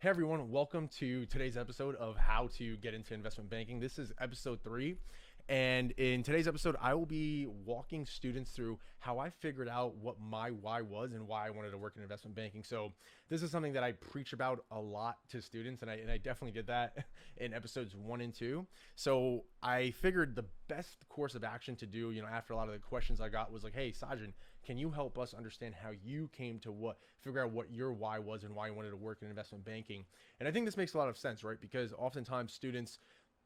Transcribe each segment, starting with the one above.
Hey everyone, welcome to today's episode of How to Get into Investment Banking. This is episode 3. And in today's episode, I will be walking students through how I figured out what my why was and why I wanted to work in investment banking. So this is something that I preach about a lot to students, and I definitely did that in episodes 1 and 2. So I figured the best course of action to do, after a lot of the questions I got was like, hey, Sajin, can you help us understand how you came to figure out what your why was and why you wanted to work in investment banking? And I think this makes a lot of sense, right? Because oftentimes students,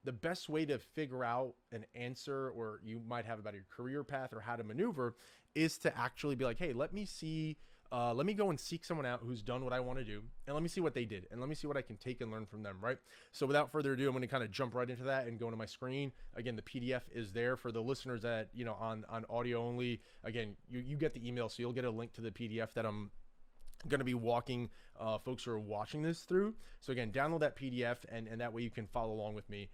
the best way to figure out an answer or you might have about your career path or how to maneuver is to actually be like, hey, let me go and seek someone out who's done what I want to do, and let me see what they did, and let me see what I can take and learn from them, right? So without further ado, I'm going to kind of jump right into that and go into my screen. Again, the PDF is there for the listeners that, on audio only. Again, you get the email, so you'll get a link to the PDF that I'm going to be walking folks who are watching this through. So again, download that PDF, and that way you can follow along with me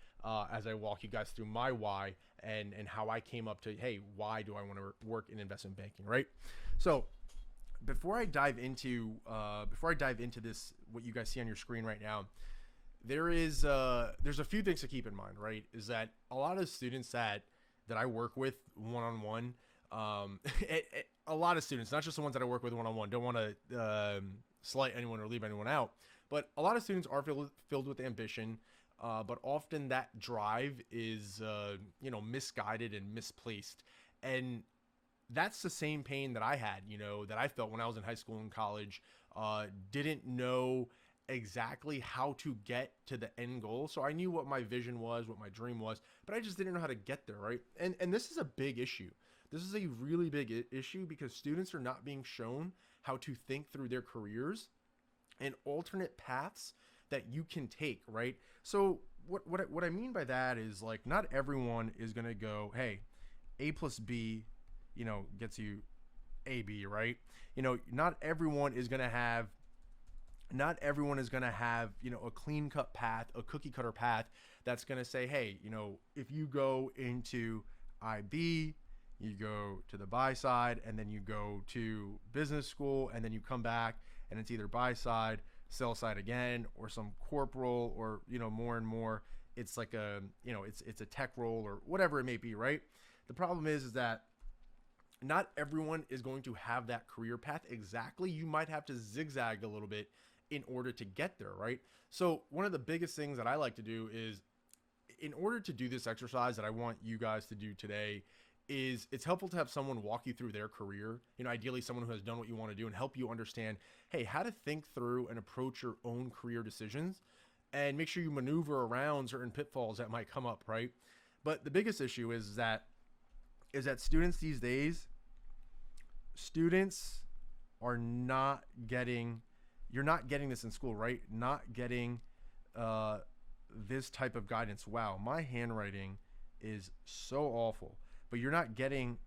as I walk you guys through my why and how I came up to, hey, why do I want to work in investment banking, right? So before I dive into this, what you guys see on your screen right now, there's a few things to keep in mind, right? Is that a lot of students that I work with one-on-one, a lot of students, not just the ones that I work with one-on-one, don't want to slight anyone or leave anyone out, but a lot of students are filled with ambition, but often that drive is, misguided and misplaced. And that's the same pain that I had, that I felt when I was in high school and college, didn't know exactly how to get to the end goal. So I knew what my vision was, what my dream was, but I just didn't know how to get there, right? And this is a big issue. This is a really big issue because students are not being shown how to think through their careers and alternate paths that you can take, right? So what I mean by that is, like, not everyone is going to go, hey, A plus B, gets you AB, right? Not everyone is going to have, a clean cut path, a cookie cutter path that's going to say, hey, if you go into IB, you go to the buy side, and then you go to business school, and then you come back and it's either buy side, sell side again, or some corporal, or, more and more, it's like it's a tech role or whatever it may be, right? The problem is that not everyone is going to have that career path exactly. You might have to zigzag a little bit in order to get there, right? So one of the biggest things that I like to do is, in order to do this exercise that I want you guys to do today, is it's helpful to have someone walk you through their career, ideally someone who has done what you want to do, and help you understand, hey, how to think through and approach your own career decisions, and make sure you maneuver around certain pitfalls that might come up, right? But the biggest issue is that students these days, students are not getting, you're not getting this in school, right? Not getting this type of guidance. Wow, my handwriting is so awful. But you're not getting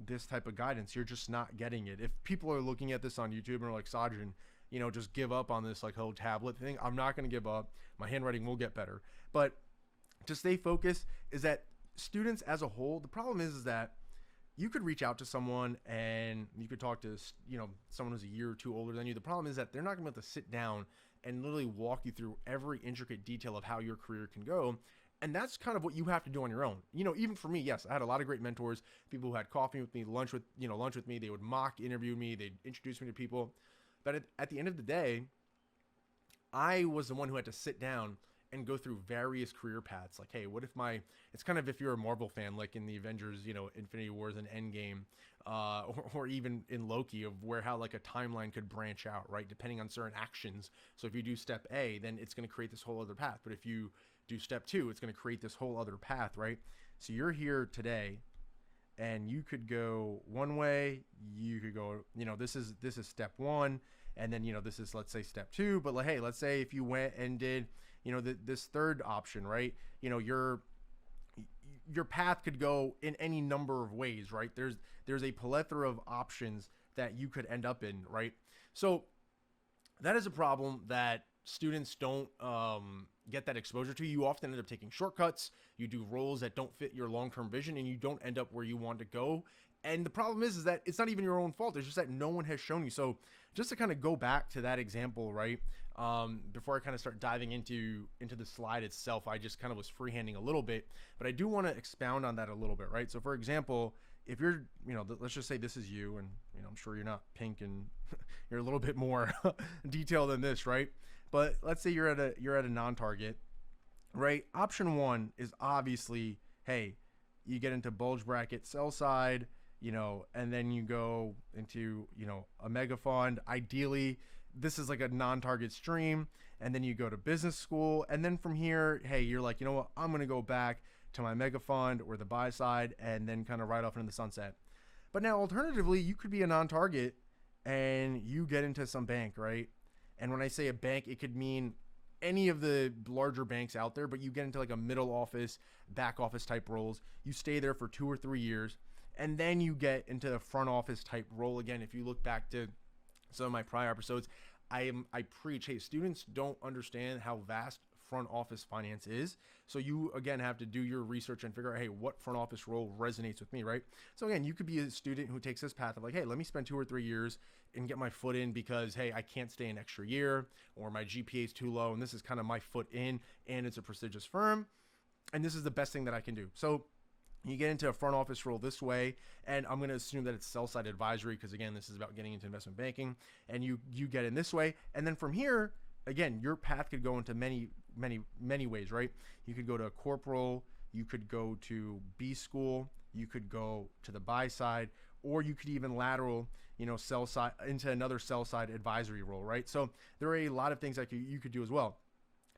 this type of guidance. You're just not getting it. If people are looking at this on YouTube and are like, Sajin, just give up on this like whole tablet thing, I'm not going to give up. My handwriting will get better. But to stay focused is that students as a whole, the problem is that you could reach out to someone and you could talk to, someone who's a year or two older than you. The problem is that they're not going to be able to sit down and literally walk you through every intricate detail of how your career can go. And that's kind of what you have to do on your own. Even for me, yes, I had a lot of great mentors, people who had coffee with me, lunch with me. They would mock interview me. They'd introduce me to people. But at the end of the day, I was the one who had to sit down and go through various career paths. Like, hey, what if it's kind of, if you're a Marvel fan, like in the Avengers, Infinity Wars and Endgame, or even in Loki, of how like a timeline could branch out, right? Depending on certain actions. So if you do step A, then it's going to create this whole other path. But if you do step 2, it's going to create this whole other path, right? So you're here today and you could go one way, you could go, this is step 1, and then, this is, let's say, step 2. But hey, let's say if you went and did, this third option, right? Your path could go in any number of ways, right? There's a plethora of options that you could end up in, right? So that is a problem that students don't get that exposure to. You often end up taking shortcuts. You do roles that don't fit your long-term vision, and you don't end up where you want to go. And the problem is that it's not even your own fault. It's just that no one has shown you. So just to kind of go back to that example, right? Before I kind of start diving into the slide itself, I just kind of was freehanding a little bit, but I do want to expound on that a little bit, right? So for example, if you're, let's just say this is you, and I'm sure you're not pink and you're a little bit more detailed than this, right? But let's say you're at a non-target, right? Option one is obviously, hey, you get into bulge bracket sell side, and then you go into, a mega fund. Ideally, this is like a non-target stream, and then you go to business school. And then from here, hey, you're like, you know what, I'm going to go back to my mega fund or the buy side and then kind of ride off into the sunset. But now alternatively, you could be a non-target and you get into some bank, right? And when I say a bank, it could mean any of the larger banks out there, but you get into like a middle office, back office type roles. You stay there for 2 or 3 years, and then you get into a front office type role. Again, if you look back to some of my prior episodes, I preach, hey, students don't understand how vast front office finance is. So you, again, have to do your research and figure out, hey, what front office role resonates with me, right? So again, you could be a student who takes this path of like, hey, let me spend 2 or 3 years and get my foot in because, hey, I can't stay an extra year, or my GPA is too low, and this is kind of my foot in, and it's a prestigious firm, and this is the best thing that I can do. So you get into a front office role this way, and I'm going to assume that it's sell-side advisory because, again, this is about getting into investment banking, and you get in this way. And then from here, again, your path could go into many ways, right? You could go to a corporal, you could go to B school, you could go to the buy side, or you could even lateral, sell side into another sell side advisory role, right? So there are a lot of things that you could do as well.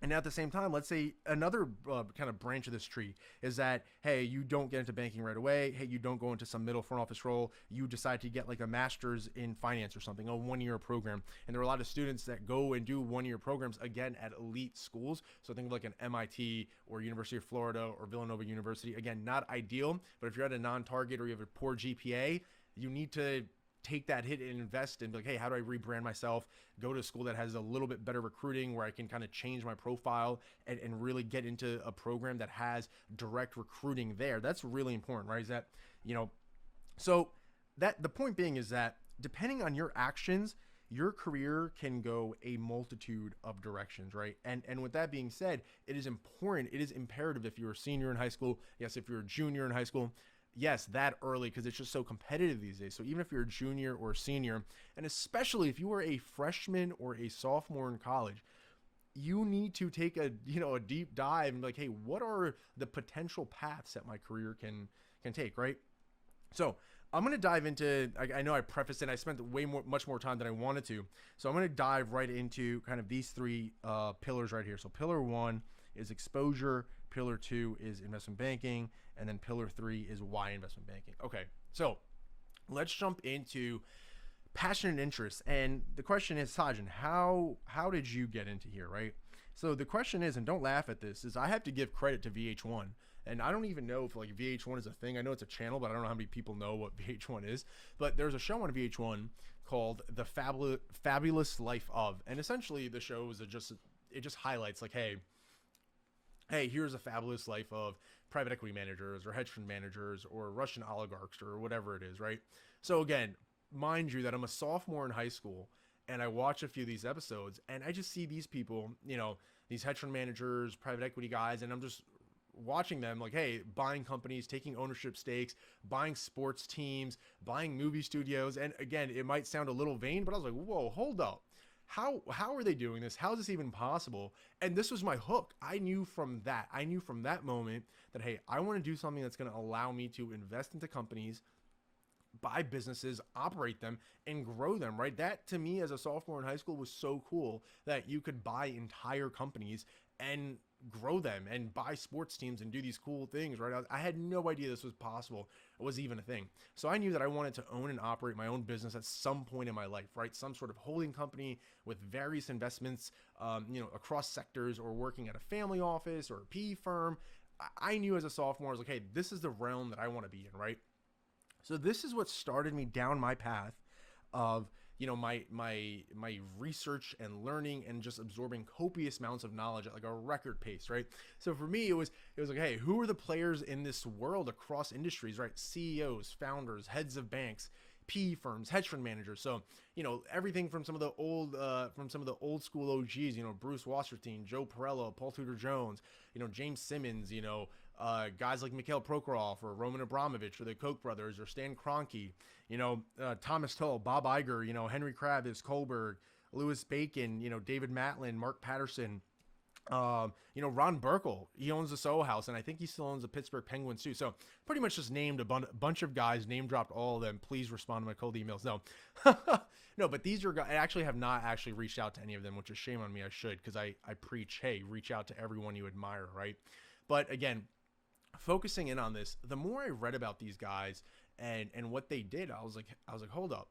And at the same time, let's say another kind of branch of this tree is that, hey, you don't get into banking right away. Hey, you don't go into some middle front office role. You decide to get like a master's in finance or something, a 1-year program. And there are a lot of students that go and do 1-year programs, again, at elite schools. So think of like an MIT or University of Florida or Villanova University. Again, not ideal, but if you're at a non-target or you have a poor GPA, you need to take that hit and invest and be like, hey, how do I rebrand myself, go to a school that has a little bit better recruiting where I can kind of change my profile and really get into a program that has direct recruiting there. That's really important, right? Is that, so that the point being is that depending on your actions, your career can go a multitude of directions, right? And with that being said, it is important, it is imperative if you're a senior in high school, yes, if you're a junior in high school, yes, that early, because it's just so competitive these days. So even if you're a junior or a senior, and especially if you are a freshman or a sophomore in college, you need to take a deep dive and be like, hey, what are the potential paths that my career can take, right? So I'm going to dive into, I know I prefaced it, I spent much more time than I wanted to. So I'm going to dive right into kind of these 3 pillars right here. So pillar 1 is exposure, pillar 2 is investment banking, and then pillar 3 is why investment banking. Okay, so let's jump into passion and interest. And the question is, Sajin, how did you get into here, right? So the question is, and don't laugh at this, is I have to give credit to VH1. And I don't even know if like VH1 is a thing. I know it's a channel, but I don't know how many people know what VH1 is. But there's a show on VH1 called The Fabulous Life of. And essentially the show is it just highlights like, hey, here's a fabulous life of private equity managers or hedge fund managers or Russian oligarchs or whatever it is, right? So again, mind you that I'm a sophomore in high school and I watch a few of these episodes and I just see these people, these hedge fund managers, private equity guys, and I'm just watching them like, hey, buying companies, taking ownership stakes, buying sports teams, buying movie studios. And again, it might sound a little vain, but I was like, whoa, hold up. How are they doing this? How is this even possible? And this was my hook. I knew from that moment that, hey, I want to do something that's going to allow me to invest into companies, buy businesses, operate them, and grow them, right? That to me as a sophomore in high school was so cool that you could buy entire companies and grow them and buy sports teams and do these cool things, right? I had no idea this was possible. It was even a thing. So I knew that I wanted to own and operate my own business at some point in my life, right? Some sort of holding company with various investments, across sectors, or working at a family office or a PE firm. I knew as a sophomore, I was like, hey, this is the realm that I want to be in, right? So this is what started me down my path of, my research and learning and just absorbing copious amounts of knowledge at like a record pace, right? So for me, it was like, hey, who are the players in this world across industries, right? CEOs, founders, heads of banks, PE firms, hedge fund managers. So, everything from some of the old school OGs, Bruce Wasserstein, Joe Perello, Paul Tudor Jones, James Simmons, guys like Mikhail Prokhorov or Roman Abramovich or the Koch brothers or Stan Kroenke, Thomas Tull, Bob Iger, Henry Kravis, Kohlberg, Louis Bacon, David Matlin, Mark Patterson, Ron Burkle, he owns the Soho House, and I think he still owns the Pittsburgh Penguins too. So pretty much just named a bunch of guys, name dropped all of them. Please respond to my cold emails. No, no, but these are guys. I actually have not actually reached out to any of them, which is shame on me. I should, because I preach, hey, reach out to everyone you admire, right? But again, focusing in on this, the more I read about these guys and what they did, I was like, hold up,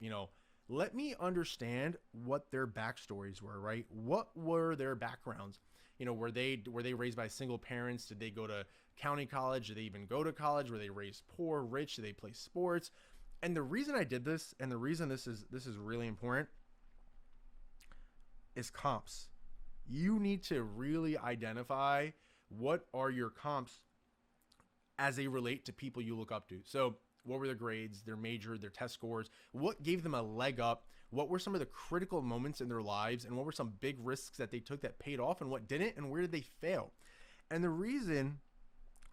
let me understand what their backstories were, right? What were their backgrounds? Were they raised by single parents? Did they go to county college? Did they even go to college? Were they raised poor, rich? Did they play sports? And the reason I did this, and the reason this is really important, is comps. You need to really identify what are your comps as they relate to people you look up to. So what were their grades, their major, their test scores? What gave them a leg up? What were some of the critical moments in their lives? And what were some big risks that they took that paid off, and what didn't? And where did they fail? And the reason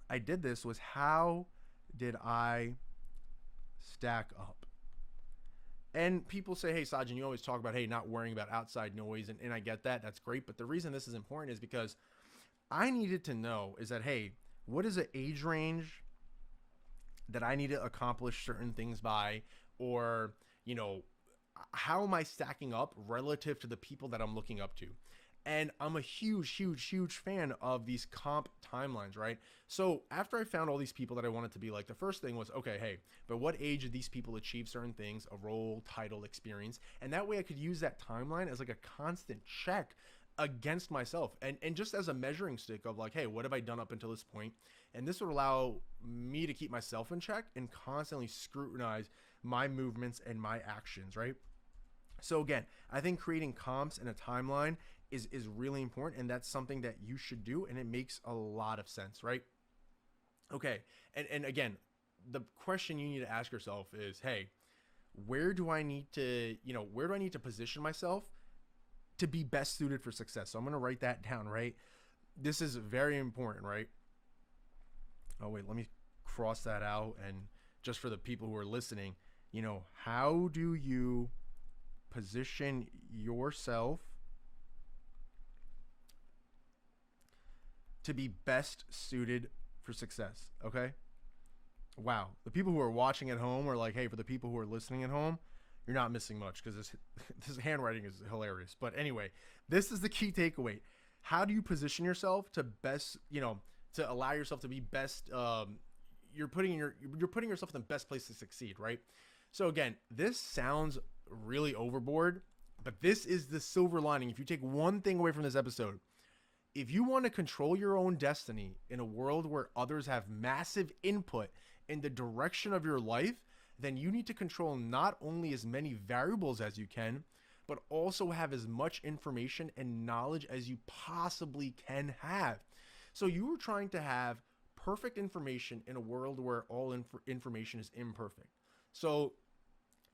I did this was, how did I stack up? And people say, hey, Sajin, you always talk about, hey, not worrying about outside noise. And I get that. That's great. But the reason this is important is because I needed to know is that, hey, what is an age range that I need to accomplish certain things by? Or, how am I stacking up relative to the people that I'm looking up to? And I'm a huge fan of these comp timelines, right? So after I found all these people that I wanted to be like, the first thing was, okay, hey, but what age did these people achieve certain things, a role, title, experience? And that way I could use that timeline as like a constant check against myself, and just as a measuring stick of like, hey, what have I done up until this point? And this would allow me to keep myself in check and constantly scrutinize my movements and my actions, right? So again, I think creating comps and a timeline is really important, and that's something that you should do, and it makes a lot of sense, right? Okay, and again, the question you need to ask yourself is, hey, where do I need to position myself to be best suited for success? So I'm going to write that down, right? This is very important, right? Oh, wait, let me cross that out. And just for the people who are listening, how do you position yourself to be best suited for success? Okay. Wow. The people who are watching at home are like, hey, for the people who are listening at home, you're not missing much, because this handwriting is hilarious. But anyway, this is the key takeaway. How do you position yourself to best, to allow yourself to be best? You're putting yourself in the best place to succeed, right? So again, this sounds really overboard, but this is the silver lining. If you take one thing away from this episode, if you want to control your own destiny in a world where others have massive input in the direction of your life, then you need to control not only as many variables as you can, but also have as much information and knowledge as you possibly can have. So you are trying to have perfect information in a world where all information is imperfect. So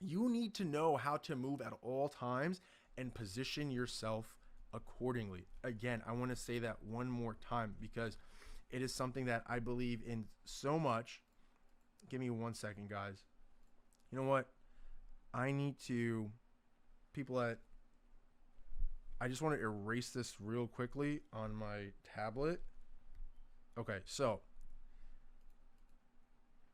you need to know how to move at all times and position yourself accordingly. Again, I want to say that one more time because it is something that I believe in so much. Give me 1 second, guys. You know what? I just want to erase this real quickly on my tablet. Okay, so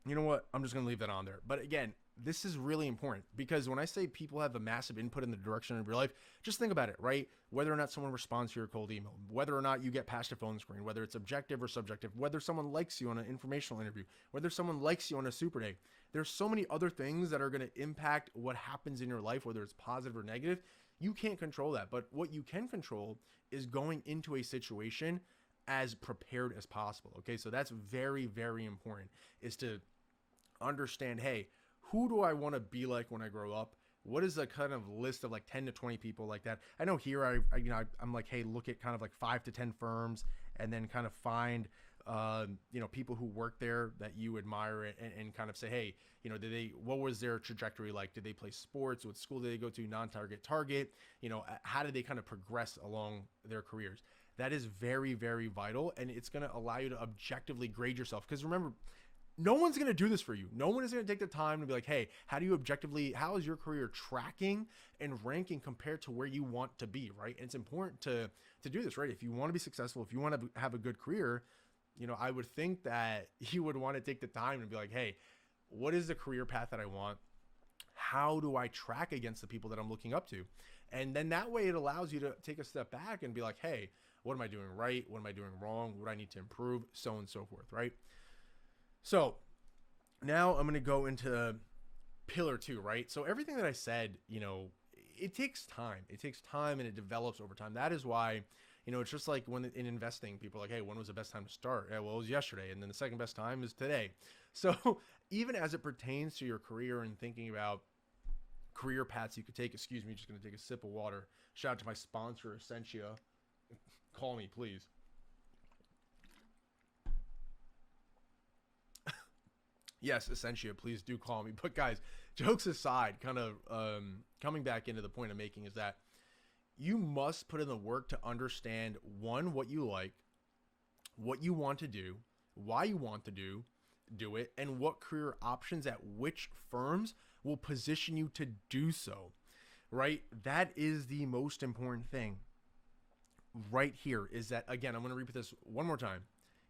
you know what? I'm just going to leave that on there. But again, this is really important because when I say people have a massive input in the direction of your life, just think about it, right? Whether or not someone responds to your cold email, whether or not you get past a phone screen, whether it's objective or subjective, whether someone likes you on an informational interview, whether someone likes you on a super day. There's so many other things that are going to impact what happens in your life, whether it's positive or negative. You can't control that. But what you can control is going into a situation as prepared as possible. Okay, so that's very, very important, is to understand, hey, who do I want to be like when I grow up? what is a kind of list of like 10 to 20 people like that? I know here I'm like, hey, look at kind of like 5 to 10 firms, and then kind of find people who work there that you admire, and kind of say, hey, what was their trajectory like? Did they play sports? What school did they go to? Non-target? How did they kind of progress along their careers? That is very, very vital, and it's going to allow you to objectively grade yourself. Because remember, no one's going to do this for you. No one is going to take the time to be like, hey, how is your career tracking and ranking compared to where you want to be, right? And it's important to do this, right? If you want to be successful, if you want to have a good career, I would think that you would want to take the time and be like, hey, what is the career path that I want? How do I track against the people that I'm looking up to? And then that way it allows you to take a step back and be like, hey, what am I doing right? What am I doing wrong? What do I need to improve? So on and so forth, right? So now I'm going to go into pillar 2, right? So everything that I said, it takes time. It takes time, and it develops over time. That is why, it's just like when in investing, people are like, hey, when was the best time to start? Yeah, well, it was yesterday. And then the second best time is today. So even as it pertains to your career and thinking about career paths you could take, excuse me, just going to take a sip of water. Shout out to my sponsor, Essentia. Call me, please. Yes, Essentia, please do call me. But guys, jokes aside, kind of coming back into the point I'm making is that you must put in the work to understand, one, what you like, what you want to do, why you want to do it, and what career options at which firms will position you to do so, right? That is the most important thing right here, is that, again, I'm going to repeat this one more time.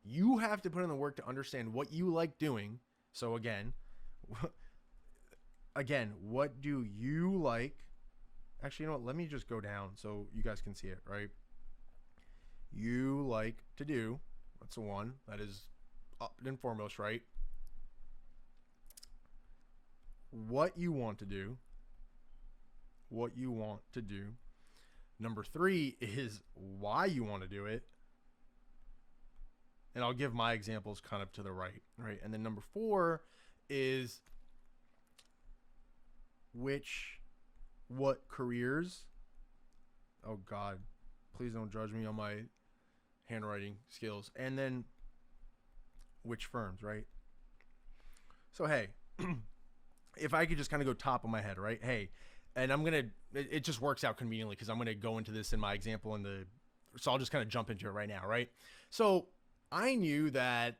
You have to put in the work to understand what you like doing. So again, what do you like? Actually, you know what? Let me just go down so you guys can see it, right? You like to do. That's the one. That is up and foremost, right? What you want to do. What you want to do. Number 3 is why you want to do it. And I'll give my examples kind of to the right? And then number 4 is what careers. Oh God, please don't judge me on my handwriting skills. And then which firms, right? So, hey, if I could just kind of go top of my head, right? Hey, and it just works out conveniently because I'm going to go into this in my example so I'll just kind of jump into it right now, right? So I knew that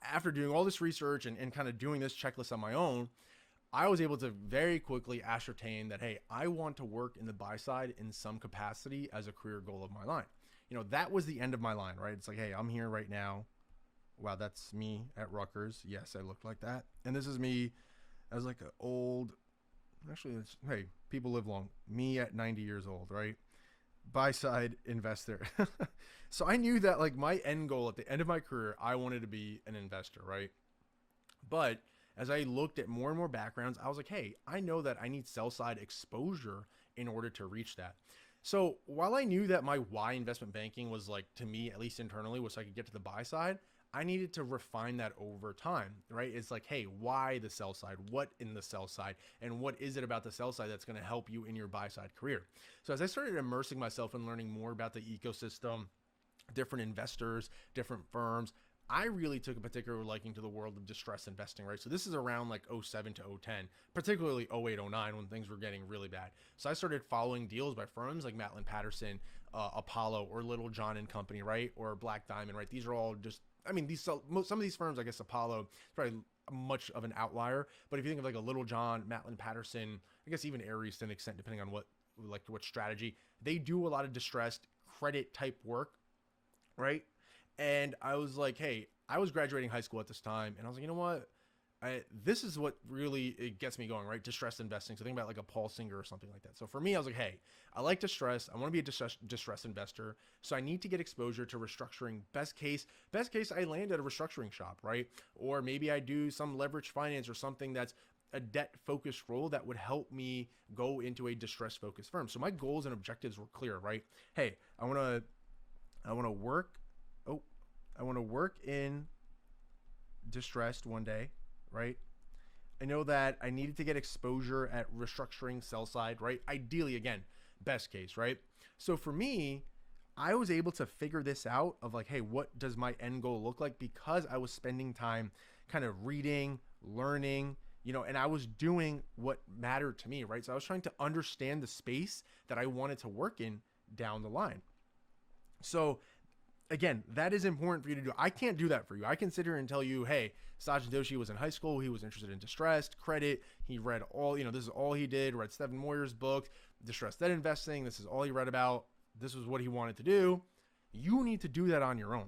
after doing all this research and kind of doing this checklist on my own, I was able to very quickly ascertain that, hey, I want to work in the buy side in some capacity as a career goal of my line. That was the end of my line, right? It's like, hey, I'm here right now. Wow, that's me at Rutgers. Yes, I looked like that. And this is me as like an old, hey, people live long. Me at 90 years old, right? Buy side investor. So I knew that like my end goal at the end of my career, I wanted to be an investor, right? But as I looked at more and more backgrounds, I was like, hey, I know that I need sell side exposure in order to reach that. So while I knew that my why investment banking was like, to me, at least internally, was so I could get to the buy side, I needed to refine that over time, right? It's like, hey, why the sell side? What in the sell side? And what is it about the sell side that's going to help you in your buy side career? So as I started immersing myself and learning more about the ecosystem, different investors, different firms, I really took a particular liking to the world of distressed investing, right? So this is around like 07 to 010, particularly 08, 09 when things were getting really bad. So I started following deals by firms like Matlin Patterson, Apollo, or Little John and Company, right? Or Black Diamond, right? These are all just, some of these firms, I guess Apollo is probably much of an outlier. But if you think of like a Little John, Matlin Patterson, I guess even Ares to an extent, depending on what strategy, they do a lot of distressed credit type work, right? And I was like, hey, I was graduating high school at this time. And I was like, you know what? This is what really it gets me going, right? Distressed investing. So think about like a Paul Singer or something like that. So for me, I was like, hey, I like distress. I want to be a distressed investor. So I need to get exposure to restructuring. Best case, I land at a restructuring shop, right? Or maybe I do some leverage finance or something that's a debt-focused role that would help me go into a distress-focused firm. So my goals and objectives were clear, right? Hey, I want to work in distressed one day, right? I know that I needed to get exposure at restructuring sell side, right? Ideally, again, best case, right? So for me, I was able to figure this out of like, hey, what does my end goal look like? Because I was spending time kind of reading, learning, and I was doing what mattered to me, right? So I was trying to understand the space that I wanted to work in down the line. So again, that is important for you to do. I can't do that for you. I can sit here and tell you, hey, Sajid Doshi was in high school. He was interested in distressed credit. He read all, this is all he did, read Stephen Moyer's book, Distressed Debt Investing. This is all he read about. This was what he wanted to do. You need to do that on your own.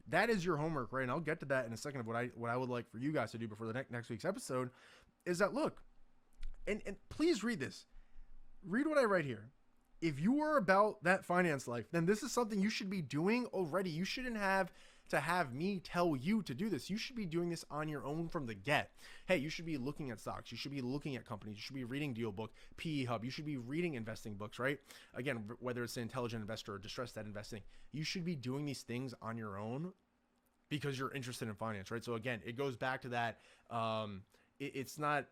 That is your homework, right? And I'll get to that in a second of what I would like for you guys to do before the next week's episode is that, look, and please read this. Read what I write here. If you are about that finance life, then this is something you should be doing already. You shouldn't have to have me tell you to do this. You should be doing this on your own from the get. Hey, you should be looking at stocks. You should be looking at companies. You should be reading Deal Book, PE Hub. You should be reading investing books, right? Again, whether it's an intelligent investor or distressed debt investing, you should be doing these things on your own because you're interested in finance, right? So again, it goes back to that. It's not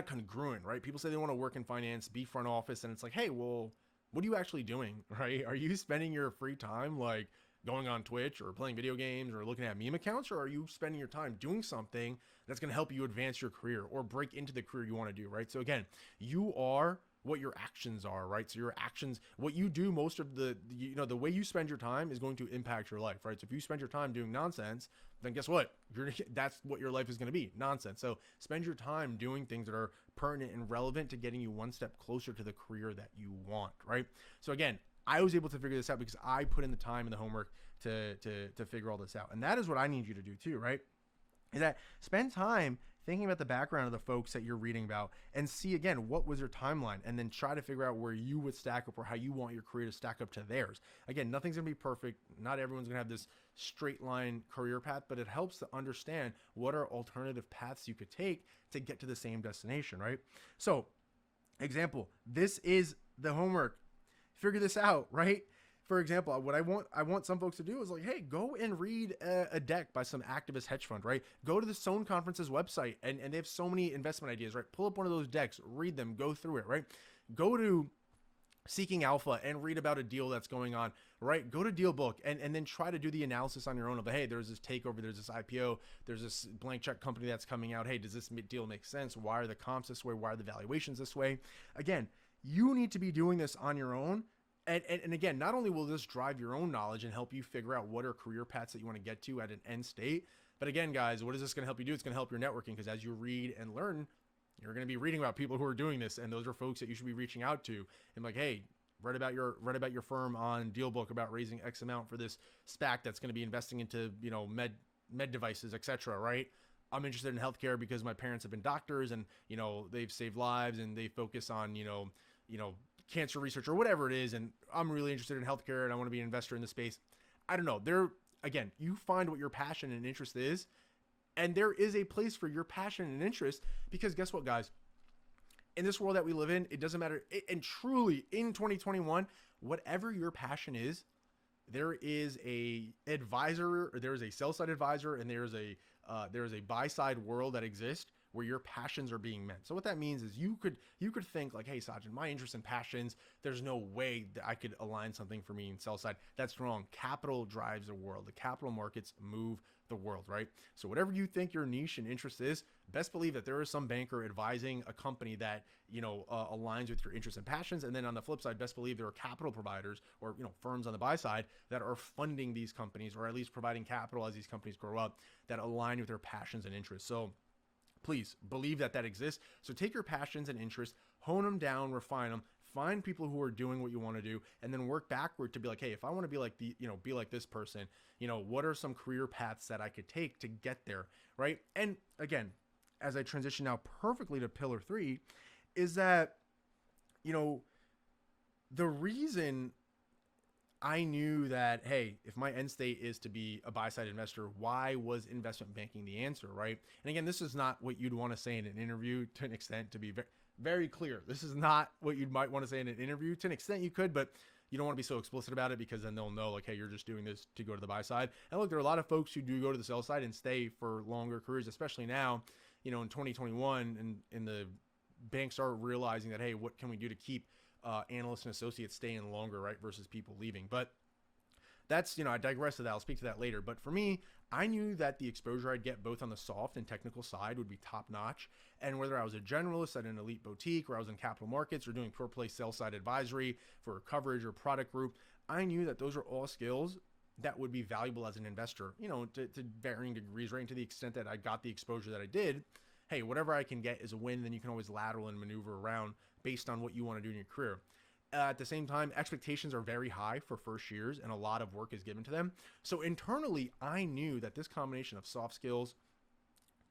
congruent, right? People say they want to work in finance, be front office, and it's like, hey, well, what are you actually doing, right? Are you spending your free time like going on Twitch or playing video games or looking at meme accounts, or are you spending your time doing something that's going to help you advance your career or break into the career you want to do, right? So again, you are what your actions are, right? So your actions, what you do, most of the way you spend your time is going to impact your life, right? So if you spend your time doing nonsense, then guess what? That's what your life is going to be, nonsense. So spend your time doing things that are pertinent and relevant to getting you one step closer to the career that you want, right? So again, I was able to figure this out because I put in the time and the homework to figure all this out. And that is what I need you to do too, right? Is that spend time thinking about the background of the folks that you're reading about and see, again, what was their timeline, and then try to figure out where you would stack up or how you want your career to stack up to theirs. Again, nothing's going to be perfect. Not everyone's going to have this straight line career path, but it helps to understand what are alternative paths you could take to get to the same destination, right? So, example, this is the homework. Figure this out, right? For example, what I want some folks to do is like, hey, go and read a deck by some activist hedge fund, right? Go to the Stone Conference's website, and they have so many investment ideas, right? Pull up one of those decks, read them, go through it, right? Go to Seeking Alpha and read about a deal that's going on, right? Go to Deal Book and then try to do the analysis on your own of, hey, there's this takeover, there's this IPO, there's this blank check company that's coming out. Hey, does this deal make sense? Why are the comps this way? Why are the valuations this way? Again, you need to be doing this on your own. And again, not only will this drive your own knowledge and help you figure out what are career paths that you want to get to at an end state, but again, guys, what is this going to help you do? It's going to help your networking, because as you read and learn, you're going to be reading about people who are doing this, and those are folks that you should be reaching out to and like, hey, read about your firm on Deal Book about raising X amount for this SPAC that's going to be investing into med devices, etc. Right? I'm interested in healthcare because my parents have been doctors, and they've saved lives, and they focus on cancer research or whatever it is, and I'm really interested in healthcare and I want to be an investor in the space. I don't know. Again, you find what your passion and interest is, and there is a place for your passion and interest, because guess what, guys? In this world that we live in, it doesn't matter. And truly, in 2021, whatever your passion is, there is a advisor, or there is a sell side advisor, and there is a buy side world that exists where your passions are being met. So what that means is you could think like, hey, Sajid, my interests and passions, there's no way that I could align something for me in sell side. That's wrong. Capital drives the world. The capital markets move the world, right? So whatever you think your niche and interest is, best believe that there is some banker advising a company that aligns with your interests and passions. And then on the flip side, best believe there are capital providers or firms on the buy side that are funding these companies, or at least providing capital as these companies grow up, that align with their passions and interests. So please believe that exists. So take your passions and interests, hone them down, refine them, find people who are doing what you want to do, and then work backward to be like, hey, if I want to be like be like this person, what are some career paths that I could take to get there, right? And again, as I transition now perfectly to pillar 3, is that, the reason I knew that, hey, if my end state is to be a buy-side investor, why was investment banking the answer, right? And again, this is not what you'd want to say in an interview, to an extent, to be very, very clear. This is not what you might want to say in an interview. To an extent you could, but you don't want to be so explicit about it, because then they'll know like, hey, you're just doing this to go to the buy side. And look, there are a lot of folks who do go to the sell side and stay for longer careers, especially now, in 2021 and the banks start realizing that, hey, what can we do to keep analysts and associates staying longer, right, versus people leaving. But that's, I digress to that. I'll speak to that later. But for me, I knew that the exposure I'd get both on the soft and technical side would be top notch. And whether I was a generalist at an elite boutique, or I was in capital markets, or doing pure play sell side advisory for a coverage or product group, I knew that those are all skills that would be valuable as an investor, to varying degrees, right? And to the extent that I got the exposure that I did, hey, whatever I can get is a win. Then you can always lateral and maneuver around based on what you want to do in your career. At the same time, expectations are very high for first years and a lot of work is given to them. So internally, I knew that this combination of soft skills,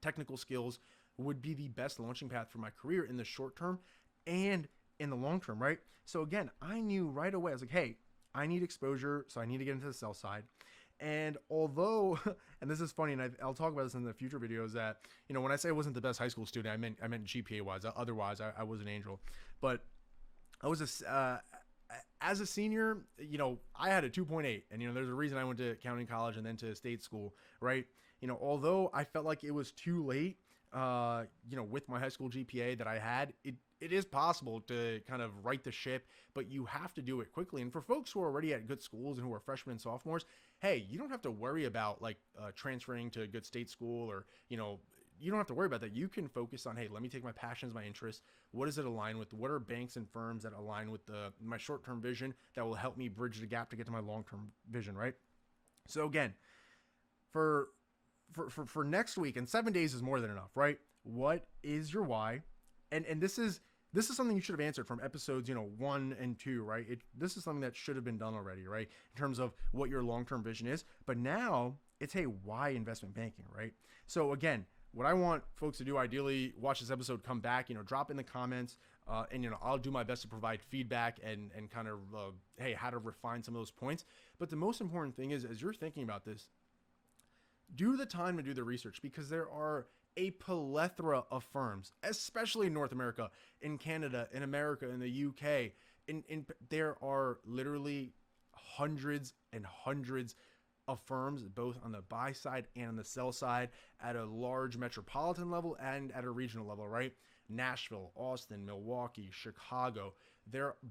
technical skills would be the best launching path for my career in the short term and in the long term, right? So again, I knew right away, I was like, hey, I need exposure, so I need to get into the sell side. And although, and this is funny, and I'll talk about this in the future videos, that, when I say I wasn't the best high school student, I meant GPA wise. Otherwise, I was an angel. But I was as a senior, I had a 2.8, and there's a reason I went to accounting college and then to state school, right? Although I felt like it was too late, with my high school GPA that I had, it is possible to kind of right the ship, but you have to do it quickly. And for folks who are already at good schools and who are freshmen and sophomores, hey, you don't have to worry about transferring to a good state school, or, you don't have to worry about that. You can focus on, hey, let me take my passions, my interests. What does it align with? What are banks and firms that align with my short-term vision that will help me bridge the gap to get to my long-term vision, right? So again, for next week, and 7 days is more than enough, right? What is your why? And this is something you should have answered from episodes, 1 and 2, right? This is something that should have been done already, right? In terms of what your long-term vision is. But now it's, hey, why investment banking, right? So again, what I want folks to do, ideally, watch this episode, come back, drop in the comments, and, I'll do my best to provide feedback and kind of, hey, how to refine some of those points. But the most important thing is, as you're thinking about this, do the time to do the research, because there are a plethora of firms, especially in North America, in Canada, in America, in the UK. There are literally hundreds and hundreds of firms, both on the buy side and on the sell side, at a large metropolitan level and at a regional level, right? Nashville, Austin, Milwaukee, Chicago,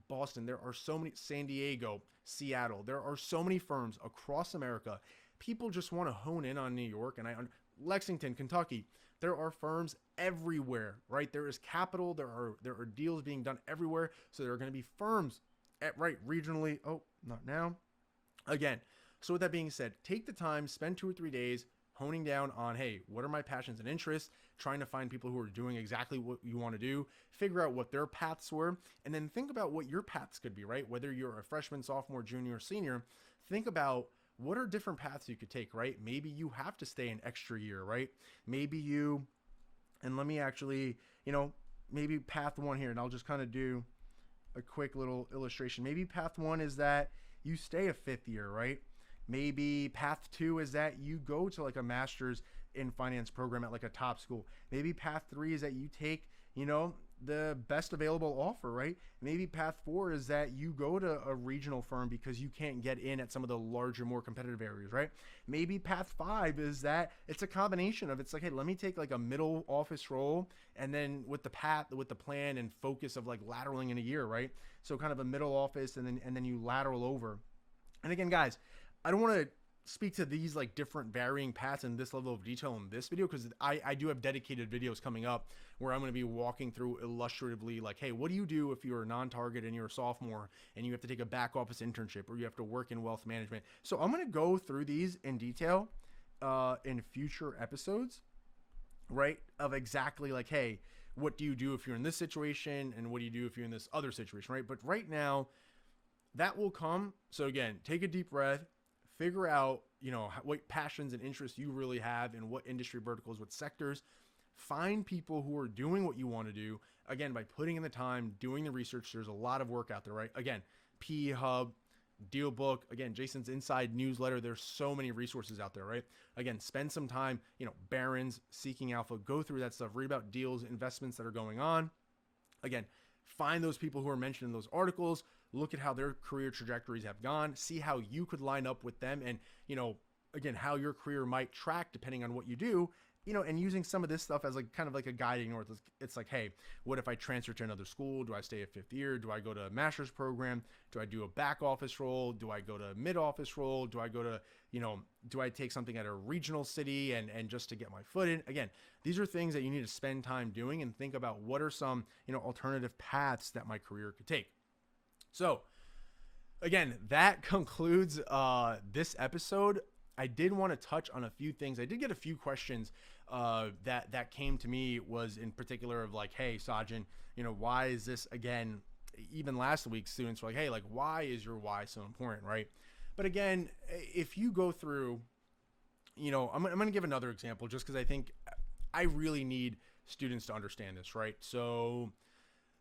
Boston, there are so many, San Diego, Seattle, there are so many firms across America. People just want to hone in on New York and Lexington, Kentucky. There are firms everywhere, right? There is capital, there are deals being done everywhere. So there are going to be firms regionally. Oh, not now. Again, so with that being said, take the time, spend 2 or 3 days honing down on, hey, what are my passions and interests? Trying to find people who are doing exactly what you want to do, figure out what their paths were, and then think about what your paths could be, right? Whether you're a freshman, sophomore, junior, or senior, think about what are different paths you could take, right? Maybe you have to stay an extra year, right? Maybe and let me actually, maybe path 1 here, and I'll just kind of do a quick little illustration. Maybe path 1 is that you stay a 5th year, right? Maybe path 2 is that you go to a master's in finance program at a top school. Maybe path 3 is that you take, the best available offer, right? Maybe path 4 is that you go to a regional firm because you can't get in at some of the larger, more competitive areas, right? Maybe path 5 is that it's a combination of, hey, let me take a middle office role, and then with the plan and focus of lateraling in a year, right? So kind of a middle office, and then you lateral over. And again, guys, I don't want to speak to these different varying paths in this level of detail in this video, because I do have dedicated videos coming up where I'm going to be walking through illustratively, hey, what do you do if you're a non-target and you're a sophomore and you have to take a back office internship, or you have to work in wealth management? So I'm going to go through these in detail in future episodes, right? Of exactly hey, what do you do if you're in this situation, and what do you do if you're in this other situation, right? But right now, that will come. So again, take a deep breath. Figure out, what passions and interests you really have, and what industry verticals, what sectors. Find people who are doing what you want to do. Again, by putting in the time, doing the research. There's a lot of work out there, right? Again, PE Hub, Dealbook, again, Jason's Inside newsletter. There's so many resources out there, right? Again, spend some time, Barron's, Seeking Alpha, go through that stuff, read about deals, investments that are going on. Again, find those people who are mentioned in those articles, look at how their career trajectories have gone, see how you could line up with them, and, again, how your career might track depending on what you do, and using some of this stuff as like kind of like a guiding north. It's like, hey, what if I transfer to another school? Do I stay a fifth year? Do I go to a master's program? Do I do a back office role? Do I go to a mid office role? Do I go to, do I take something at a regional city and just to get my foot in? Again, these are things that you need to spend time doing and think about what are some, alternative paths that my career could take. So again, that concludes this episode. I did want to touch on a few things. I did get a few questions that came to me, was in particular of like, hey, Sajin, why is this, again, even last week students were like, hey, like, why is your why so important, right? But again, if you go through, I'm going to give another example just because I think I really need students to understand this, right? So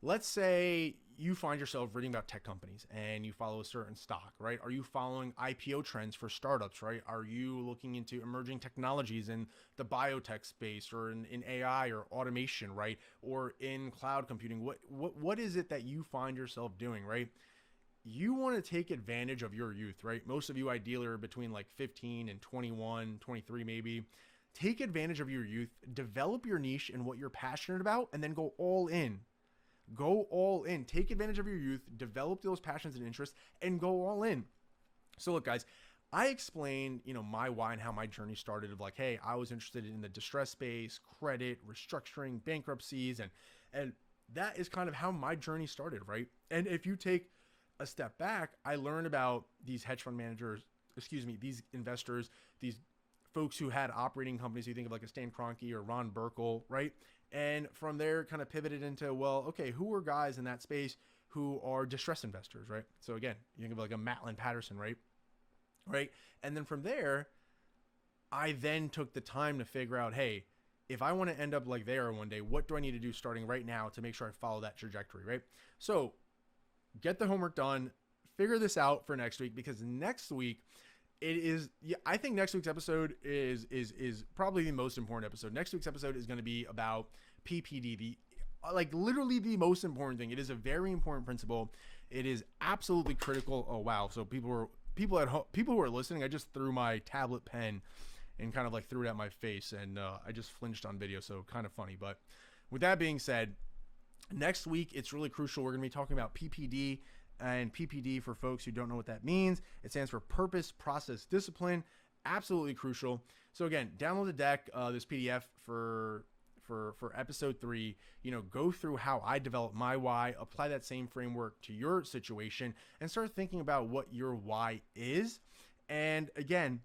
let's say you find yourself reading about tech companies and you follow a certain stock, right? Are you following IPO trends for startups, right? Are you looking into emerging technologies in the biotech space or in AI or automation, right? Or in cloud computing? What is it that you find yourself doing, right? You want to take advantage of your youth, right? Most of you ideally are between like 15 and 21, 23 maybe. Take advantage of your youth, develop your niche and what you're passionate about, and then go all in. Go all in. Take advantage of your youth, develop those passions and interests, and go all in. So look, guys, I explained, my why and how my journey started of like, hey, I was interested in the distress space, credit, restructuring, bankruptcies, and that is kind of how my journey started, right? And if you take a step back, I learned about these hedge fund managers, these investors, these folks who had operating companies. You think of like a Stan Kroenke or Ron Burkle, right? And from there kind of pivoted into, well, okay, who are guys in that space who are distressed investors, right? So again, you think of like a Matlin Patterson, right? And then from there, I then took the time to figure out, hey, if I want to end up like there one day, what do I need to do starting right now to make sure I follow that trajectory, right? So get the homework done, figure this out for next week, because next week, I think next week's episode is probably the most important episode. Next week's episode is going to be about PPD, literally the most important thing. It is a very important principle. It is absolutely critical. Oh wow! So people who are listening, I just threw my tablet pen and kind of like threw it at my face, and I just flinched on video. So kind of funny. But with that being said, next week it's really crucial. We're going to be talking about PPD. And PPD, for folks who don't know what that means, it stands for Purpose, Process, Discipline. Absolutely crucial. So again, download the deck, this PDF for episode 3. Go through how I develop my why, apply that same framework to your situation, and start thinking about what your why is. And again,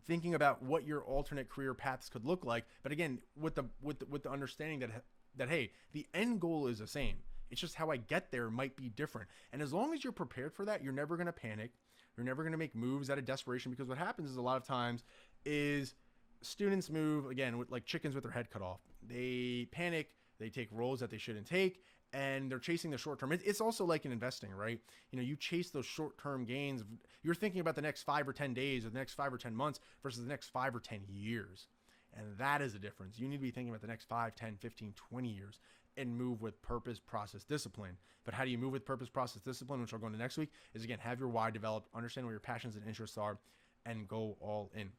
thinking about what your alternate career paths could look like. But again, with the understanding that hey, the end goal is the same. It's just how I get there might be different. And as long as you're prepared for that, you're never going to panic. You're never going to make moves out of desperation, because what happens is a lot of times is students move, again, with like chickens with their head cut off. They panic, they take roles that they shouldn't take, and they're chasing the short term. It's also like in investing, right? You chase those short-term gains. You're thinking about the next 5 or 10 days or the next 5 or 10 months versus the next 5 or 10 years. And that is a difference. You need to be thinking about the next 5, 10, 15, 20 years. And move with purpose, process, discipline. But how do you move with purpose, process, discipline, which I'll go into next week, is again, have your why developed, understand what your passions and interests are, and go all in.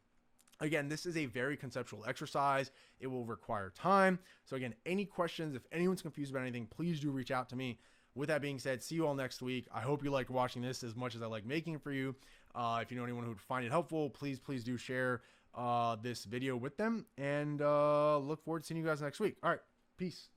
Again, this is a very conceptual exercise. It will require time. So again, any questions, if anyone's confused about anything, please do reach out to me. With that being said, see you all next week. I hope you liked watching this as much as I like making it for you. If you know anyone who would find it helpful, please do share this video with them. And look forward to seeing you guys next week. All right, peace.